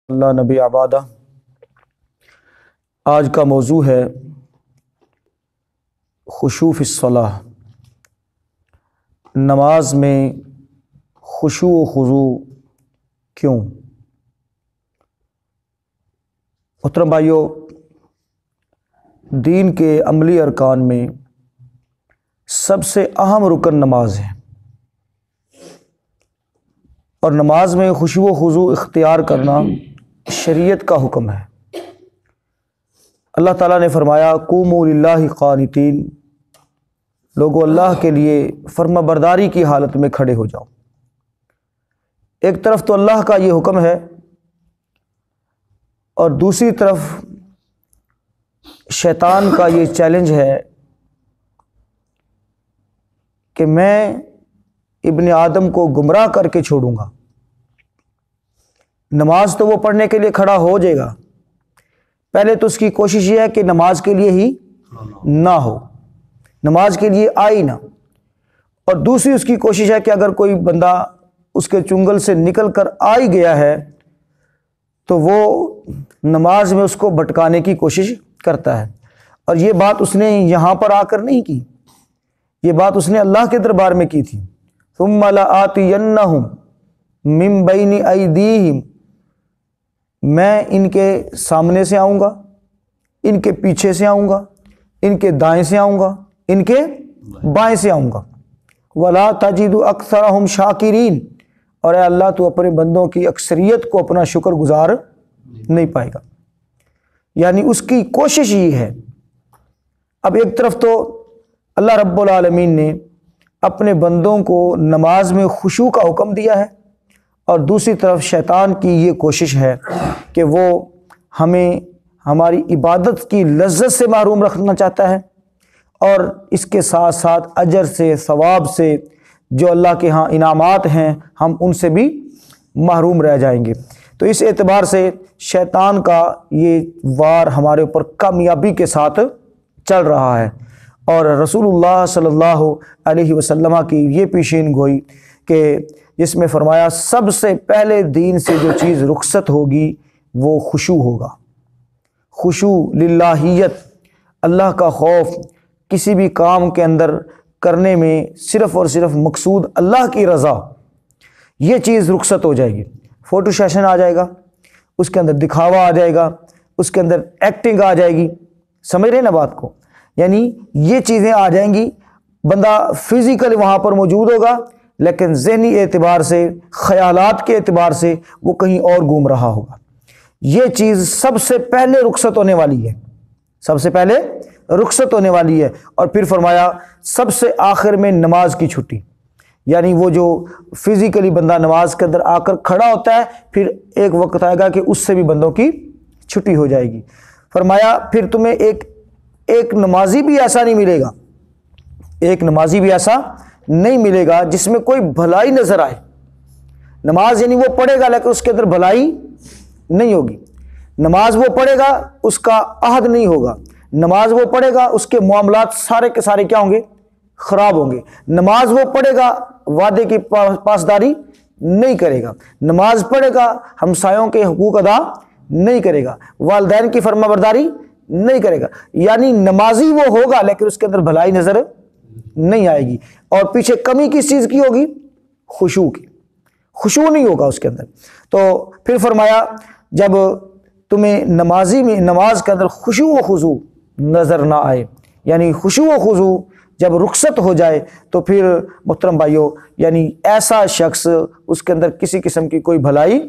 اللہ نبی آبادہ۔ آج کا موضوع ہے خشوع فی الصلاۃ، نماز میں خشوع و خضوع کیوں؟ محترم بھائیو، دین کے عملی ارکان میں سب سے اہم رکن نماز ہے، اور نماز میں خشوع و خضوع اختیار کرنا شریعت کا حکم ہے۔ اللہ تعالیٰ نے فرمایا قوموا للہ قانتین، لوگو اللہ کے لیے فرما برداری کی حالت میں کھڑے ہو جاؤ۔ ایک طرف تو اللہ کا یہ حکم ہے، اور دوسری طرف شیطان کا یہ چیلنج ہے کہ میں ابن آدم کو گمراہ کر کے چھوڑوں گا۔ نماز تو وہ پڑھنے کے لیے کھڑا ہو جائے گا، پہلے تو اس کی کوشش یہ ہے کہ نماز کے لیے ہی نہ ہو، نماز کے لیے آئی نہ، اور دوسری اس کی کوشش ہے کہ اگر کوئی بندہ اس کے چنگل سے نکل کر آ ہی گیا ہے تو وہ نماز میں اس کو بھٹکانے کی کوشش کرتا ہے۔ اور یہ بات اس نے یہاں پر آ کر نہیں کی، یہ بات اس نے اللہ کے دربار میں کی تھی۔ ثم لآتینہم من بین ایدیہم، میں ان کے سامنے سے آؤں گا، ان کے پیچھے سے آؤں گا، ان کے دائیں سے آؤں گا، ان کے بائیں سے آؤں گا۔ ولا تجد اکثرہم شاکرین، اور اے اللہ تو اپنے بندوں کی اکثریت کو اپنا شکر گزار نہیں پائے گا۔ یعنی اس کی کوشش یہ ہے۔ اب ایک طرف تو اللہ رب العالمین نے اپنے بندوں کو نماز میں خشوع کا حکم دیا ہے، اور دوسری طرف شیطان کی یہ کوشش ہے کہ وہ ہمیں ہماری عبادت کی لذت سے محروم رکھنا چاہتا ہے، اور اس کے ساتھ ساتھ اجر سے، ثواب سے، جو اللہ کے ہاں انعامات ہیں، ہم ان سے بھی محروم رہ جائیں گے۔ تو اس اعتبار سے شیطان کا یہ وار ہمارے اوپر کامیابی کے ساتھ چل رہا ہے، اور رسول اللہ صلی اللہ علیہ وسلم کی یہ پیشین گوئی کہ جس میں فرمایا سب سے پہلے دین سے جو چیز رخصت ہوگی وہ خشوع ہوگا۔ خشوع، للہیت، اللہ کا خوف، کسی بھی کام کے اندر کرنے میں صرف اور صرف مقصود اللہ کی رضا، یہ چیز رخصت ہو جائے گی۔ فوٹو سیشن آ جائے گا، اس کے اندر دکھاوا آ جائے گا، اس کے اندر ایکٹنگ آ جائے گی، سمجھ رہے نا بات کو؟ یعنی یہ چیزیں آ جائیں گی، بندہ فزیکلی وہاں پر موجود ہوگا لیکن ذہنی اعتبار سے، خیالات کے اعتبار سے وہ کہیں اور گھوم رہا ہوگا۔ یہ چیز سب سے پہلے رخصت ہونے والی ہے، سب سے پہلے رخصت ہونے والی ہے۔ اور پھر فرمایا سب سے آخر میں نماز کی چھٹی، یعنی وہ جو فزیکلی بندہ نماز کے اندر آ کر کھڑا ہوتا ہے، پھر ایک وقت آئے گا کہ اس سے بھی بندوں کی چھٹی ہو جائے گی۔ فرمایا پھر تمہیں ایک نمازی بھی ایسا نہیں ملے گا، ایک نمازی بھی ایسا نہیں ملے گا جس میں کوئی بھلائی نظر آئے۔ نماز یعنی وہ پڑھے گا لیکن اس کے اندر بھلائی نہیں ہوگی، نماز وہ پڑھے گا اس کا عہد نہیں ہوگا، نماز وہ پڑھے گا اس کے معاملات سارے کے سارے کیا ہوں گے؟ خراب ہوں گے۔ نماز وہ پڑھے گا وعدے کی پاسداری نہیں کرے گا، نماز پڑھے گا ہمسایوں کے حقوق ادا نہیں کرے گا، والدین کی فرما برداری نہیں کرے گا۔ یعنی نمازی وہ ہوگا لیکن اس کے اندر بھلائی نظر نہیں آئے گی۔ اور پیچھے کمی کس چیز کی ہوگی؟ خشوع کی، خشوع نہیں ہوگا اس کے اندر۔ تو پھر فرمایا جب تمہیں نمازی میں نماز کے اندر خشوع و خضوع نظر نہ آئے، یعنی خشوع و خضوع جب رخصت ہو جائے تو پھر محترم بھائیو، یعنی ایسا شخص اس کے اندر کسی قسم کی کوئی بھلائی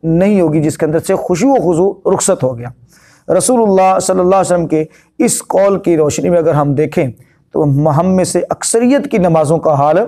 نہیں ہوگی جس کے اندر سے خشوع و خضوع رخصت ہو گیا۔ رسول اللہ صلی اللہ علیہ وسلم کے اس قول کی روشنی میں اگر ہم دیکھیں تو ہم میں سے اکثریت کی نمازوں کا حال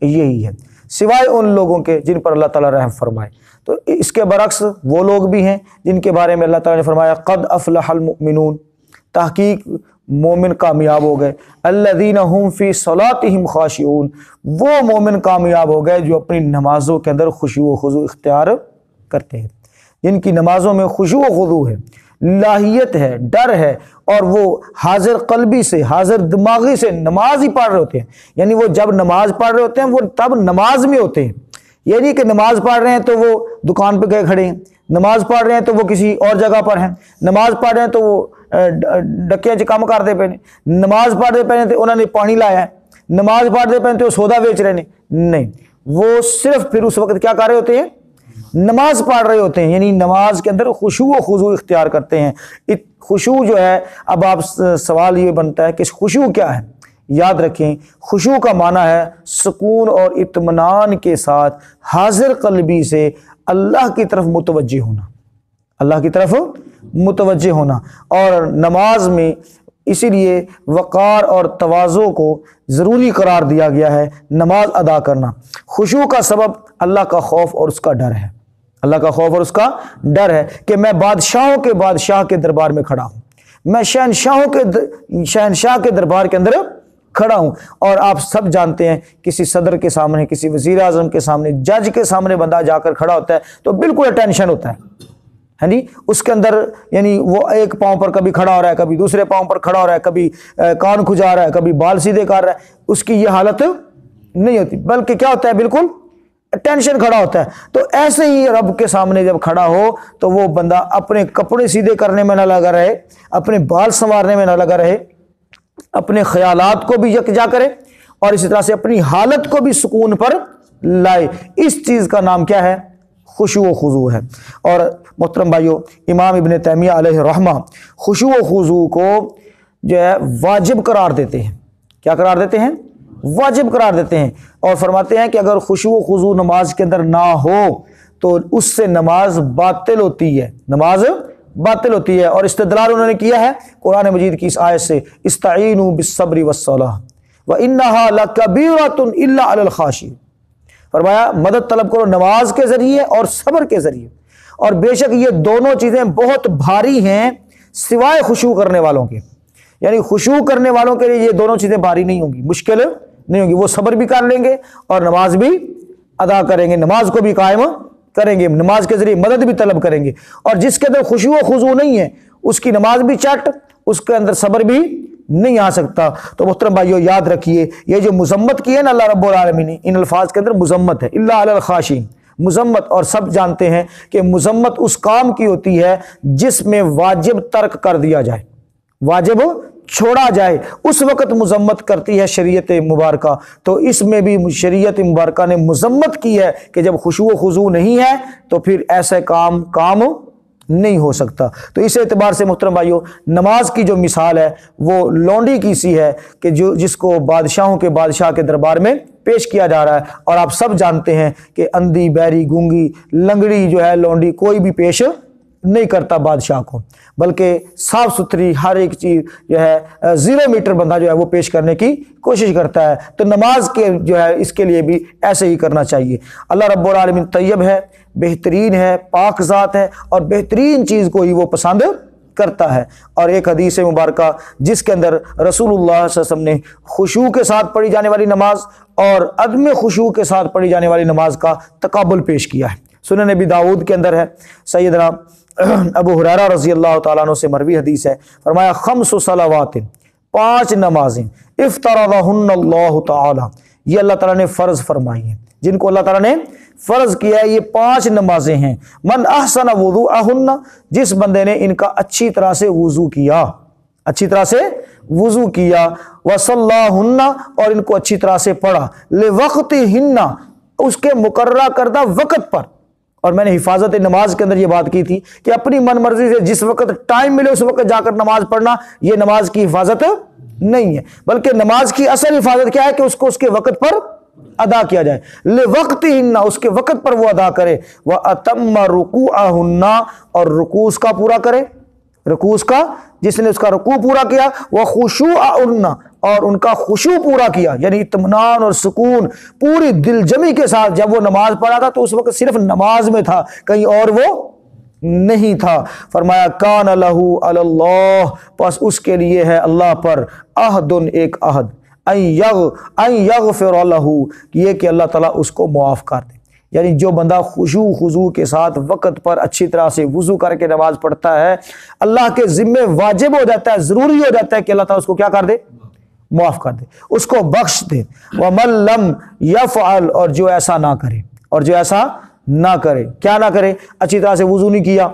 یہی ہے، سوائے ان لوگوں کے جن پر اللہ تعالیٰ رحم فرمائے۔ تو اس کے برعکس وہ لوگ بھی ہیں جن کے بارے میں اللہ تعالیٰ نے فرمایا قد افلح المؤمنون، تحقیق مومن کامیاب ہو گئے، الذین هم فی صلاتہم خاشعون، وہ مومن کامیاب ہو گئے جو اپنی نمازوں کے اندر خشوع و خضوع اختیار کرتے ہیں، جن کی نمازوں میں خشوع و خضوع ہے، لاہیت ہے، ڈر ہے، اور وہ حاضر قلبی سے، حاضر دماغی سے نماز ہی پڑھ رہے ہوتے ہیں۔ یعنی وہ جب نماز پڑھ رہے ہوتے ہیں وہ تب نماز میں ہوتے ہیں، یہ نہیں کہ نماز پڑھ رہے ہیں تو وہ دکان پہ گئے کھڑے ہیں، نماز پڑھ رہے ہیں تو وہ کسی اور جگہ پر ہیں، نماز پڑھ رہے ہیں تو وہ ڈکے چ کام کرتے پے نے، نماز پڑھتے پے تو انہوں نے پانی لایا ہے، نماز پڑھتے پے تو وہ سودا بیچ رہے ہیں، نہیں، وہ صرف پھر اس وقت کیا کر رہے ہوتے ہیں؟ نماز پڑھ رہے ہوتے ہیں، یعنی نماز کے اندر خشوع و خضوع اختیار کرتے ہیں۔ خشوع جو ہے، اب آپ سوال یہ بنتا ہے کہ خشوع کیا ہے؟ یاد رکھیں، خشوع کا معنی ہے سکون اور اطمینان کے ساتھ حاضر قلبی سے اللہ کی طرف متوجہ ہونا، اللہ کی طرف متوجہ ہونا۔ اور نماز میں اسی لیے وقار اور تواضع کو ضروری قرار دیا گیا ہے، نماز ادا کرنا۔ خشوع کا سبب اللہ کا خوف اور اس کا ڈر ہے، اللہ کا خوف اور اس کا ڈر ہے کہ میں بادشاہوں کے بادشاہ کے دربار میں کھڑا ہوں، میں شہنشاہ کے دربار کے اندر کھڑا ہوں۔ اور آپ سب جانتے ہیں کسی صدر کے سامنے، کسی وزیر اعظم کے سامنے، جج کے سامنے بندہ جا کر کھڑا ہوتا ہے تو بالکل اٹینشن ہوتا ہے جی، اس کے اندر یعنی وہ ایک پاؤں پر کبھی کھڑا ہو رہا ہے، کبھی دوسرے پاؤں پر کھڑا ہو رہا ہے، کبھی کان کھجا رہا ہے، کبھی بال سیدھے کر رہا ہے، اس کی یہ حالت نہیں ہوتی، بلکہ کیا ہوتا ہے؟ بالکل ٹینشن کھڑا ہوتا ہے۔ تو ایسے ہی رب کے سامنے جب کھڑا ہو تو وہ بندہ اپنے کپڑے سیدھے کرنے میں نہ لگا رہے، اپنے بال سنوارنے میں نہ لگا رہے، اپنے خیالات کو بھی یکجا کرے اور اسی طرح سے اپنی حالت کو بھی سکون پر لائے۔ اس چیز کا نام کیا ہے؟ خشوع و خضوع ہے۔ اور محترم بھائیو، امام ابن تیمیہ علیہ رحمہ خشوع و خضوع کو جو ہے واجب قرار دیتے ہیں۔ کیا قرار دیتے ہیں؟ واجب قرار دیتے ہیں، اور فرماتے ہیں کہ اگر خشوع و خضوع نماز کے اندر نہ ہو تو اس سے نماز باطل ہوتی ہے، نماز باطل ہوتی ہے۔ اور استدلال انہوں نے کیا ہے قرآن مجید کی اس آیت سے، استعینوا بالصبر والصلاۃ وانھا لکبیرۃ الا علی الخاشعین، فرمایا مدد طلب کرو نماز کے ذریعے اور صبر کے ذریعے، اور بے شک یہ دونوں چیزیں بہت بھاری ہیں سوائے خشوع کرنے والوں کے، یعنی خشوع کرنے والوں کے لیے یہ دونوں چیزیں بھاری نہیں ہوں گی، مشکل نہیں ہوگی، وہ صبر بھی کر لیں گے اور نماز بھی ادا کریں گے، نماز کو بھی قائم کریں گے، نماز کے ذریعے مدد بھی طلب کریں گے۔ اور جس کے اندر خشوع و خضوع نہیں ہے اس کی نماز بھی چٹ، اس کے اندر صبر بھی نہیں آ سکتا۔ تو محترم بھائیو یاد رکھیے، یہ جو مذمت کی ہے نا اللہ رب العالمین نے، ان الفاظ کے اندر مذمت ہے، الا علی الخاشعین، مذمت، اور سب جانتے ہیں کہ مذمت اس کام کی ہوتی ہے جس میں واجب ترک کر دیا جائے، واجب چھوڑا جائے، اس وقت مذمت کرتی ہے شریعت مبارکہ۔ تو اس میں بھی شریعت مبارکہ نے مذمت کی ہے کہ جب خشوع و خضوع نہیں ہے تو پھر ایسے کام نہیں ہو سکتا۔ تو اس اعتبار سے محترم بھائیو، نماز کی جو مثال ہے وہ لونڈی کی سی ہے کہ جس کو بادشاہوں کے بادشاہ کے دربار میں پیش کیا جا رہا ہے، اور آپ سب جانتے ہیں کہ اندھی، بہری، گونگی، لنگڑی جو ہے لونڈی کوئی بھی پیش نہیں کرتا بادشاہ کو، بلکہ صاف ستھری ہر ایک چیز جو ہے 0 میٹر بندہ جو ہے وہ پیش کرنے کی کوشش کرتا ہے۔ تو نماز کے جو ہے اس کے لیے بھی ایسے ہی کرنا چاہیے۔ اللہ رب العالمین طیب ہے، بہترین ہے، پاک ذات ہے، اور بہترین چیز کو ہی وہ پسند کرتا ہے۔ اور ایک حدیث مبارکہ جس کے اندر رسول اللہ صلی اللہ علیہ وسلم نے خشوع کے ساتھ پڑھی جانے والی نماز اور عدم خشوع کے ساتھ پڑھی جانے والی نماز کا تقابل پیش کیا ہے، سنن نبی داؤد کے اندر ہے، سیدنا ابو ہریرہ رضی اللہ تعالیٰ عنہ سے مروی حدیث ہے، فرمایا 5 صلوات، 5 نمازیں افترضہن اللہ تعالیٰ، یہ اللہ تعالیٰ نے فرض فرمائی ہیں، جن کو اللہ تعالیٰ نے فرض کیا ہے، یہ 5 نمازیں ہیں۔ من احسن وضوءہن، جس بندے نے ان کا اچھی طرح سے وضو کیا، اچھی طرح سے وضو کیا، وصلاہن، اور ان کو اچھی طرح سے پڑھا، لوقتہن، اس کے مقررہ کردہ وقت پر۔ اور میں نے حفاظت نماز کے اندر یہ بات کی تھی کہ اپنی من مرضی سے جس وقت ٹائم ملے اس وقت جا کر نماز پڑھنا یہ نماز کی حفاظت نہیں ہے، بلکہ نماز کی اصل حفاظت کیا ہے کہ اس کو اس کے وقت پر ادا کیا جائے، لوقتہن، اس کے وقت پر وہ ادا کرے، وَأَتَمَّ رُكُوعَهُنَّ، اور رکوع کا پورا کرے، رکوع کا، جس نے اس کا رکوع پورا کیا، وَخُشُوعَهُنَّ، اور ان کا خشوع پورا کیا، یعنی اطمینان اور سکون پوری دل جمی کے ساتھ جب وہ نماز پڑھا تھا تو اس وقت صرف نماز میں تھا، کہیں اور وہ نہیں تھا۔ فرمایا کان لہ علی اللہ، پس اس کے لیے ہے اللہ پر عہد، ایک عہد، ان یغفر لہ، یہ کہ اللہ تعالیٰ اس کو معاف کر دے۔ یعنی جو بندہ خشوع خضوع کے ساتھ وقت پر اچھی طرح سے وضو کر کے نماز پڑھتا ہے، اللہ کے ذمے واجب ہو جاتا ہے، ضروری ہو جاتا ہے کہ اللہ تعالیٰ اس کو کیا کر دے؟ معاف کر دے، اس کو بخش دے۔ وَمَن لَّمْ يَفْعَلْ، اور جو ایسا نہ کرے، اور جو ایسا نہ کرے. کیا نہ کرے؟ اچھی طرح سے وضو نہیں کیا،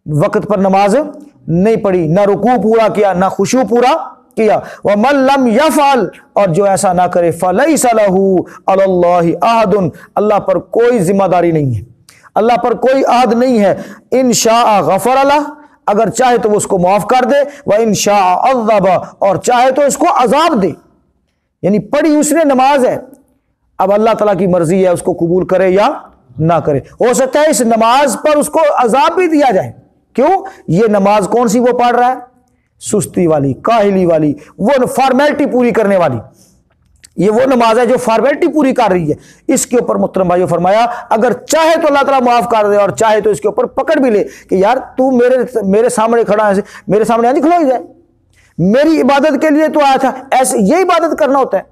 وقت پر نماز نہیں پڑھی، نہ رکوع پورا کیا، نہ خشوع پورا کیا. وَمَن لَّمْ يَفْعَلْ، اور جو ایسا نہ کرے، فَلَيْسَ لَهُ عَلَى اللَّهِ عَهْدٌ، اللہ پر کوئی ذمہ داری نہیں ہے، اللہ پر کوئی عہد نہیں ہے. ان شاء غفر لہ، اگر چاہے تو وہ اس کو معاف کر دے، وَإِن شاء عَذَّبَ، اور چاہے تو اس کو عذاب دے. یعنی پڑھی اس نے نماز ہے، اب اللہ تعالیٰ کی مرضی ہے اس کو قبول کرے یا نہ کرے. ہو سکتا ہے اس نماز پر اس کو عذاب بھی دیا جائے. کیوں؟ یہ نماز کون سی وہ پڑھ رہا ہے؟ سستی والی، کاہلی والی، وہ فارمیلٹی پوری کرنے والی. یہ وہ نماز ہے جو فارمیلٹی پوری کر رہی ہے. اس کے اوپر محترم بھائیو فرمایا اگر چاہے تو اللہ تعالیٰ معاف کر دے، اور چاہے تو اس کے اوپر پکڑ بھی لے کہ یار تو میرے سامنے کھڑا ہے، میرے سامنے آج کھڑا ہی جائے، میری عبادت کے لیے تو آیا تھا، ایسے یہ عبادت کرنا ہوتا ہے.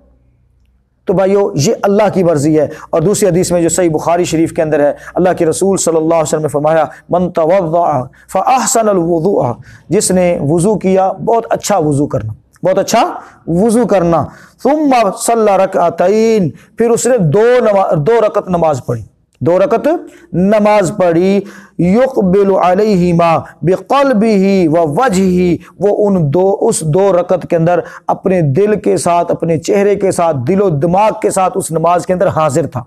تو بھائیو یہ اللہ کی مرضی ہے. اور دوسری حدیث میں جو صحیح بخاری شریف کے اندر ہے، اللہ کے رسول صلی اللہ علیہ وسلم نے فرمایا من توضأ فاحسن الوضوء، جس نے وضو کیا بہت اچھا وضو کرنا، بہت اچھا وضو کرنا. ثم صلی رکعتین، پھر اس نے دو رکعت نماز پڑھی، 2 رکعت نماز پڑھی. یقبل علیہما بقلبہ ووجہہ، وہ اس 2 رکعت کے اندر اپنے دل کے ساتھ، اپنے چہرے کے ساتھ، دل و دماغ کے ساتھ اس نماز کے اندر حاضر تھا،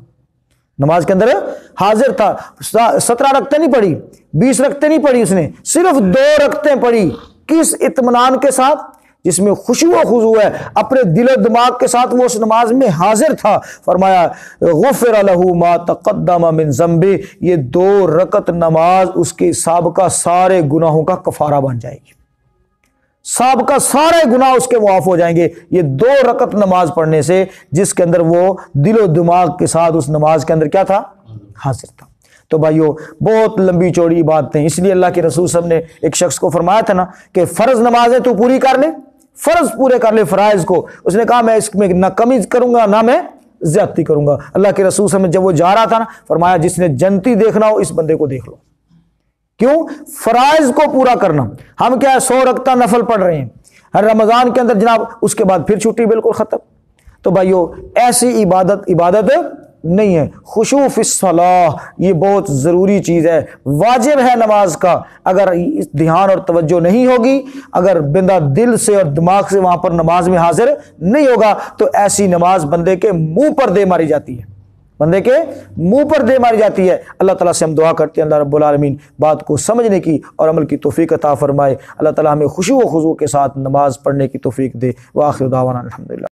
نماز کے اندر حاضر تھا. 17 رکعتیں نہیں پڑھی، 20 رکعتیں نہیں پڑھی، اس نے صرف 2 رکعتیں پڑھی. کس اطمینان کے ساتھ؟ جس میں خشوع و خضوع ہے، اپنے دل و دماغ کے ساتھ وہ اس نماز میں حاضر تھا. فرمایا غفر لہ ما تقدم من ذنبہ، یہ 2 رکعت نماز اس کے سابقہ سارے گناہوں کا کفارہ بن جائے گی، سابقہ سارے گناہ اس کے معاف ہو جائیں گے یہ 2 رکعت نماز پڑھنے سے، جس کے اندر وہ دل و دماغ کے ساتھ اس نماز کے اندر کیا تھا؟ حاضر تھا. تو بھائیو بہت لمبی چوڑی باتیں، اس لیے اللہ کے رسول صاحب نے ایک شخص کو فرمایا تھا نا کہ فرض نمازیں تو پوری کر لے، فرض پورے کر لے فرائض کو. اس نے کہا میں اس میں نہ کمی کروں گا نہ میں زیادتی کروں گا. اللہ کے رسول صلی اللہ علیہ وسلم جب وہ جا رہا تھا نا، فرمایا جس نے جنتی دیکھنا ہو اس بندے کو دیکھ لو. کیوں؟ فرائض کو پورا کرنا. ہم کیا 100 رکعتیں نفل پڑھ رہے ہیں ہر رمضان کے اندر جناب، اس کے بعد پھر چھٹی بالکل ختم. تو بھائیو ایسی عبادت نہیں ہے. خشوع فی الصلاۃ یہ بہت ضروری چیز ہے، واجب ہے نماز کا. اگر دھیان اور توجہ نہیں ہوگی، اگر بندہ دل سے اور دماغ سے وہاں پر نماز میں حاضر نہیں ہوگا، تو ایسی نماز بندے کے منہ پر دے ماری جاتی ہے، بندے کے منہ پر دے ماری جاتی ہے. اللہ تعالیٰ سے ہم دعا کرتے ہیں اللہ رب العالمین بات کو سمجھنے کی اور عمل کی توفیق عطا فرمائے. اللہ تعالیٰ ہمیں خشوع و خضوع کے ساتھ نماز پڑھنے کی توفیق دے. وآخر دعوانا الحمدللہ.